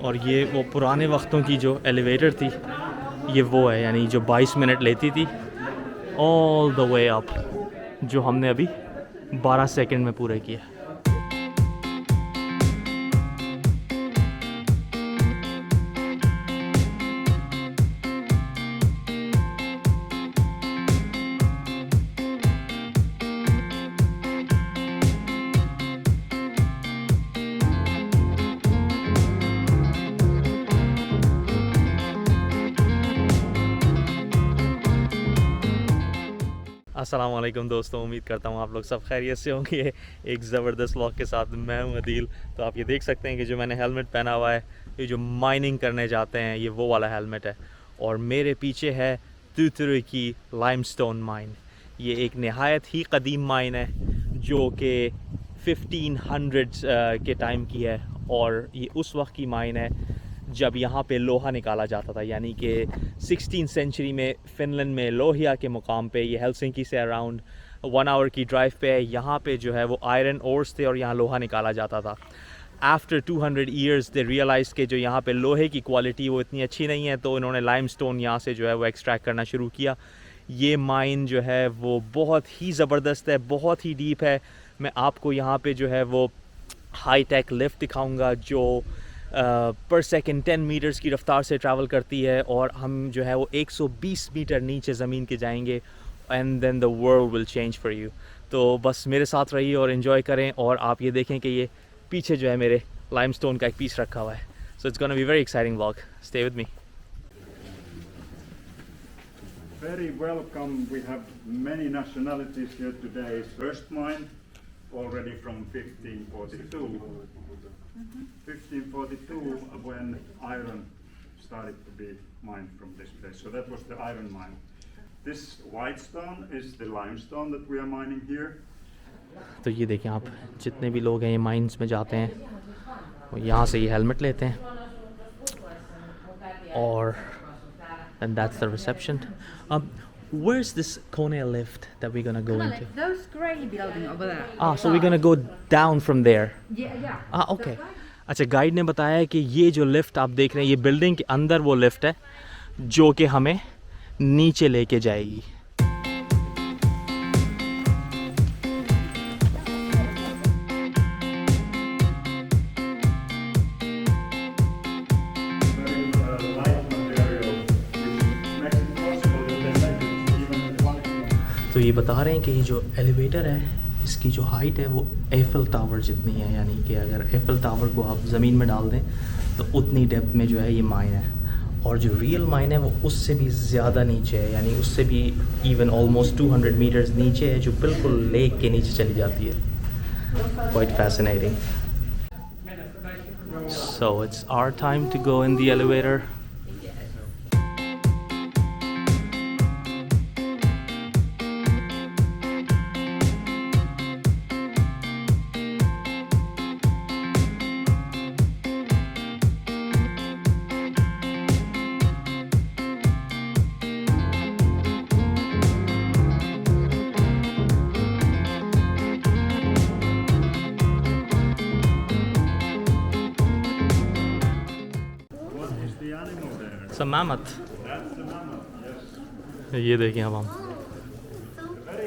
और ये वो पुराने वक्तों की जो एलिवेटर थी, ये वो है, यानी जो 22 मिनट लेती थी ऑल द वे अप, जो हमने अभी 12 सेकंड में पूरे किया। अस्सलाम वालेकुम दोस्तों, उम्मीद करता हूँ आप लोग सब खैरियत से होंगे। एक ज़बरदस्त व्लॉग के साथ मैं हूँ अदील। तो आप ये देख सकते हैं कि जो मैंने हेलमेट पहना हुआ है, ये जो माइनिंग करने जाते हैं ये वो वाला हेलमेट है। और मेरे पीछे है तुतुरु की लाइमस्टोन माइन। ये एक नहायत ही कदीम माइन है जो कि 1500 के टाइम की है। और ये उस वक्त की माइन है जब यहाँ पे लोहा निकाला जाता था, यानी कि 16th सेंचुरी में फ़िनलैंड में लोहिया के मुकाम पे, ये हेलसिंकी से अराउंड 1 आवर की ड्राइव पे है। यहाँ पे जो है वो आयरन ओर्स थे और यहाँ लोहा निकाला जाता था। आफ्टर 200 ईयर्स दे रियलाइज़ के जो यहाँ पे लोहे की क्वालिटी वो इतनी अच्छी नहीं है, तो इन्होंने लाइमस्टोन यहाँ से जो है वो एक्सट्रैक्ट करना शुरू किया। ये माइन जो है वो बहुत ही ज़बरदस्त है, बहुत ही डीप है। मैं आपको यहाँ पे जो है वो हाई टेक लिफ्ट दिखाऊँगा जो पर सेकंड 10 मीटर्स की रफ़्तार से ट्रैवल करती है, और हम जो है वो 120 मीटर नीचे ज़मीन के जाएंगे and then the world will change for you. तो बस मेरे साथ रहिए और इन्जॉय करें। और आप ये देखें कि ये पीछे जो है मेरे लाइमस्टोन का एक पीस रखा हुआ है। So it's gonna be very exciting vlog, stay with me. Very welcome. We have many nationalities here today. First mine already from 1542. 1542 when iron started to be mined from this place. So that was the iron mine. This white stone is the limestone that we are mining here. तो ये देखें आप, जितने भी लोग हैं ये mines में जाते हैं वो यहाँ से ये हेलमेट लेते हैं, और and that's the reception. Where's this Konya lift that we're gonna go into? Those grey building over there. So we're gonna go down from there. Yeah. Okay. अच्छा, गाइड ने बताया है कि ये जो लिफ्ट आप देख रहे हैं, ये बिल्डिंग के अंदर वो लिफ्ट है जो कि हमें नीचे लेके जाएगी। तो ये बता रहे हैं कि ये जो एलिवेटर है इसकी जो हाइट है वो एफिल टावर जितनी है, यानी कि अगर एफिल टावर को आप ज़मीन में डाल दें तो उतनी डेप्थ में जो है ये माइन है। और जो रियल माइन है वो उससे भी ज़्यादा नीचे है, यानी उससे भी इवन ऑलमोस्ट 200 मीटर्स नीचे है, जो बिल्कुल लेक के नीचे चली जाती है। Quite fascinating. So it's our time to go in the elevator. Some mammoth. That's the mammoth, yes. ये देखिए अब हम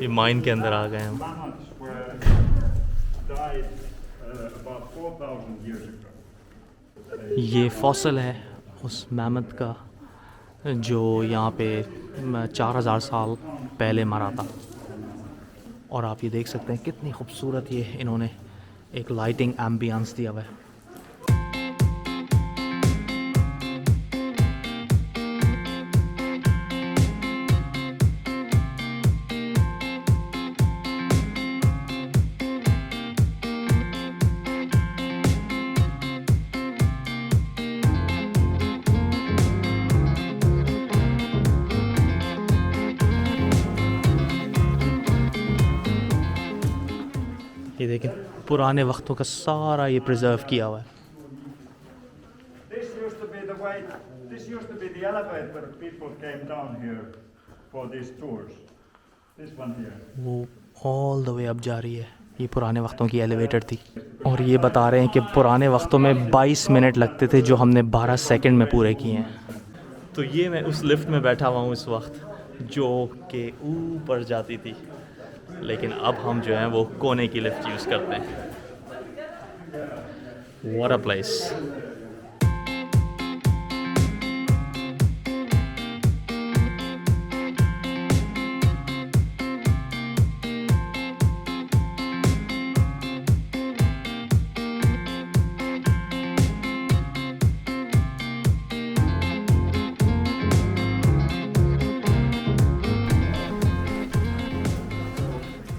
ये माइन के अंदर आ गए हैं। Mammoths were died about 4,000 years ago. ये फॉसल है उस मैमथ का जो यहाँ पे 4000 साल पहले मरा था। और आप ये देख सकते हैं कितनी खूबसूरत ये इन्होंने एक लाइटिंग एम्बियंस दिया हुआ है। ये देखें पुराने वक्तों का सारा ये प्रिजर्व किया हुआ है। This used to be the way. This used to be the elevator. People came down here for these tours. This one here. वो ऑल द वे अब जा रही है। ये पुराने वक्तों की एलिवेटर थी और ये बता रहे हैं कि पुराने वक्तों में 22 मिनट लगते थे जो हमने 12 सेकंड में पूरे किए हैं। तो ये मैं उस लिफ्ट में बैठा हुआ हूँ इस वक्त जो कि ऊपर जाती थी, लेकिन अब हम जो हैं वो कोने की लिफ्ट यूज़ करते हैं। What a place!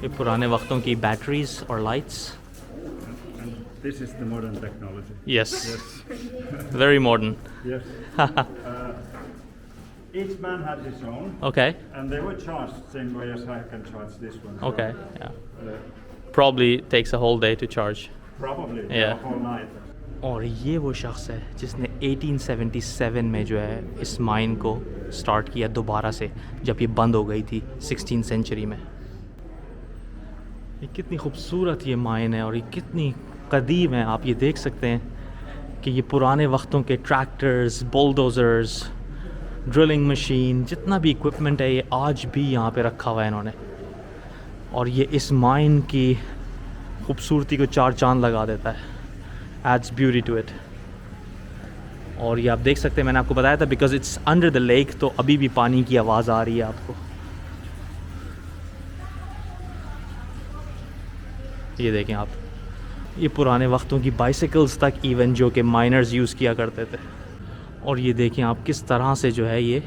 ये पुराने वक्तों की बैटरीज और lights. This is the modern technology. Yes, very modern. Yes. Each man had his own, Okay, and they were charged same way as I can charge this one. So, okay, yeah. Probably Probably takes a whole day to charge. yeah. Whole night. और ये वो शख्स है जिसने 1877 में जो है इस माइन को स्टार्ट किया दोबारा से, जब ये बंद हो गई थी 16th सेंचुरी में। ये कितनी खूबसूरत ये माइन है और ये कितनी कदीम है। आप ये देख सकते हैं कि ये पुराने वक्तों के ट्रैक्टर्स, बुलडोज़र्स, ड्रिलिंग मशीन, जितना भी इक्विपमेंट है ये आज भी यहाँ पे रखा हुआ है इन्होंने। और ये इस माइन की खूबसूरती को चार चांद लगा देता है, एड्स ब्यूटी टू इट। और ये आप देख सकते हैं, मैंने आपको बताया था because it's under the lake, तो अभी भी पानी की आवाज़ आ रही है आपको। ये देखें आप, ये पुराने वक्तों की बाइसिकल्स तक इवन जो कि माइनर्स यूज़ किया करते थे। और ये देखें आप किस तरह से जो है ये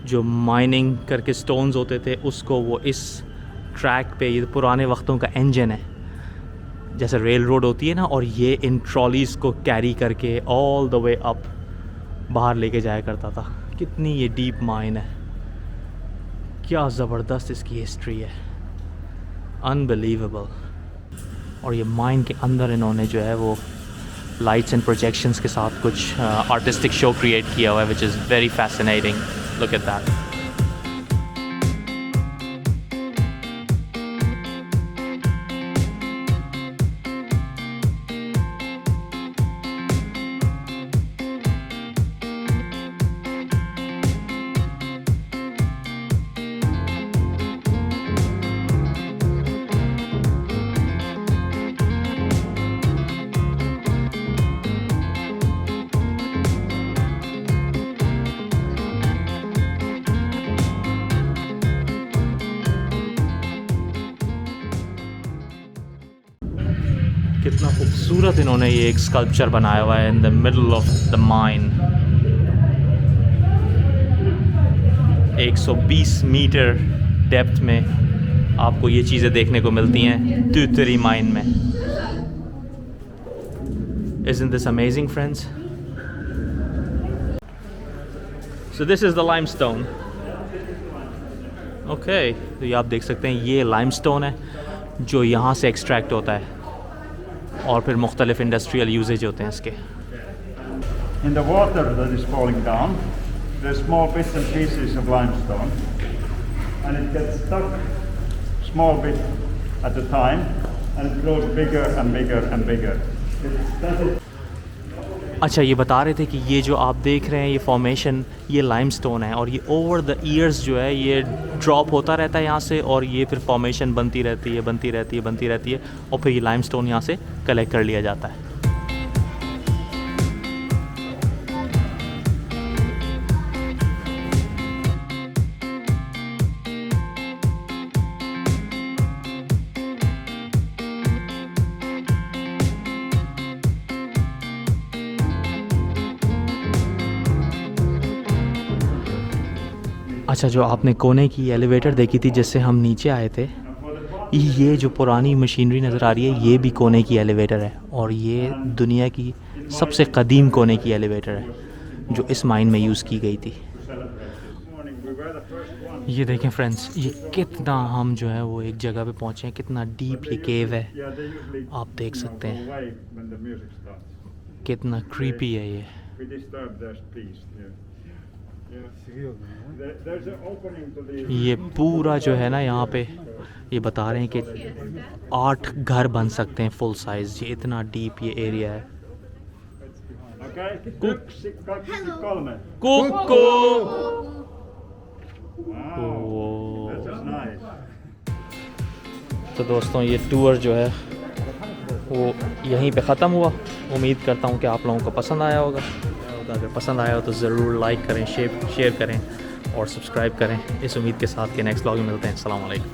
जो माइनिंग करके स्टोन्स होते थे उसको वो इस ट्रैक पे, ये पुराने वक्तों का इंजन है जैसे रेल रोड होती है ना, और ये इन ट्रॉलीज़ को कैरी करके ऑल द वे अप बाहर लेके जाया करता था। कितनी ये डीप माइन है, क्या ज़बरदस्त इसकी हिस्ट्री है, अनबिलीवेबल। और ये माइन के अंदर इन्होंने जो है वो लाइट्स एंड प्रोजेक्शंस के साथ कुछ आर्टिस्टिक शो क्रिएट किया हुआ है, which is very fascinating. Look at that. कितना खूबसूरत इन्होंने ये एक स्कल्पचर बनाया हुआ है in the middle of the mine. 120 metre depth में आपको ये चीज़ें देखने को मिलती हैं त्यूतरी माइन में। Isn't this amazing, friends? So this is the limestone. Okay, तो ये आप देख सकते हैं ये limestone है जो यहाँ से एक्सट्रैक्ट होता है और फिर मुख्तलिफ इंडस्ट्रियल यूजेज होते हैं इसके। In the water that is falling down, there's small bits and pieces of limestone, and it gets stuck small bit at a time, and it grows bigger and bigger and bigger. It doesn't. अच्छा, ये बता रहे थे कि ये जो आप देख रहे हैं ये फॉर्मेशन, ये लाइमस्टोन है और ये ओवर द ईयर्स जो है ये ड्रॉप होता रहता है यहाँ से, और ये फिर फॉर्मेशन बनती रहती है और फिर ये लाइमस्टोन यहाँ से कलेक्ट कर लिया जाता है। अच्छा, जो आपने कोने की एलिवेटर देखी थी जिससे हम नीचे आए थे, ये जो पुरानी मशीनरी नज़र आ रही है ये भी कोने की एलिवेटर है, और ये दुनिया की सबसे कदीम कोने की एलिवेटर है जो इस माइन में यूज़ की गई थी। ये देखें फ्रेंड्स, ये कितना हम जो है वो एक जगह पे पहुँचे हैं, कितना डीप ये केव है, आप देख सकते हैं कितना क्रीपी है ये। There's an opening to the. ये पूरा जो है ना यहाँ पे ये बता रहे हैं कि 8 घर बन सकते हैं फुल साइज। ये इतना डीप ये एरिया है। Okay. Kolme. कुको Wow. That is nice. तो दोस्तों ये टूर जो है वो यहीं पे ख़त्म हुआ। उम्मीद करता हूँ कि आप लोगों को पसंद आया होगा। अगर पसंद आया हो तो ज़रूर लाइक करें, शेयर करें और सब्सक्राइब करें। इस उम्मीद के साथ कि नेक्स्ट व्लॉग में मिलते हैं। अस्सलाम वालेकुम।